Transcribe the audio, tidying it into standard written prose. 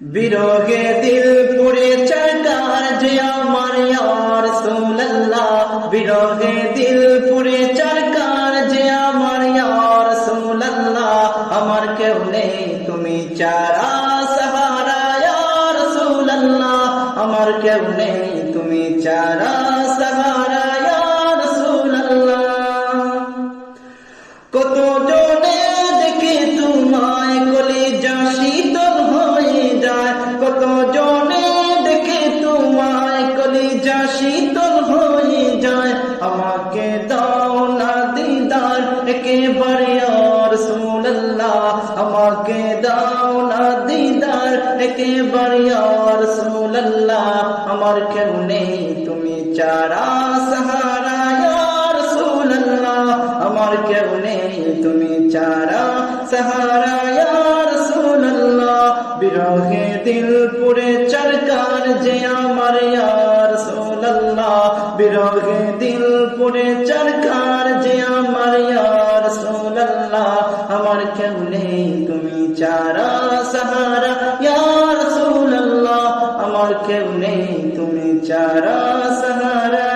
বিরহে দিল পুড়ে চারকার যে আমার ইয়া রাসূলুল্লাহ, বিরহে দিল পুড়ে চারকার যে আমার ইয়া রাসূলুল্লাহ। আমার কেউ নেই তুমি ছাড়া সাহারা ইয়া রাসূলুল্লাহ, আমার কেউ নেই তুমি ছাড়া সাহারা ইয়া রাসূলুল্লাহ। কত জনে দেখে তোমায় কলিজা শীতল হয়ে যায়, কত জনে দেখে তোমায় কলিজা শীতল হয়ে যায়। আমাকে দাও না দিদার একেবারে ইয়া রাসূলুল্লাহ, আমাকে দাও না দিদার একেবারে ইয়া রাসূলুল্লাহ। আমার কেউ নেই তুমি ছাড়া সাহারা ইয়া রাসূলুল্লাহ, আমার কেউ নেই তুমি ছাড়া সাহারা ইয়া রাসূলুল্লাহ। বিরহে দিল পুড়ে চারকার যে আমার ইয়া রাসূলুল্লাহ, বিরহে দিল পুড়ে চারকার যে আমার ইয়া রাসূলুল্লাহ। আমার কেউ নেই তুমি ছাড়া সাহারা ইয়া রাসূলুল্লাহ, আমার কেউ নেই তুমি ছাড়া সাহারা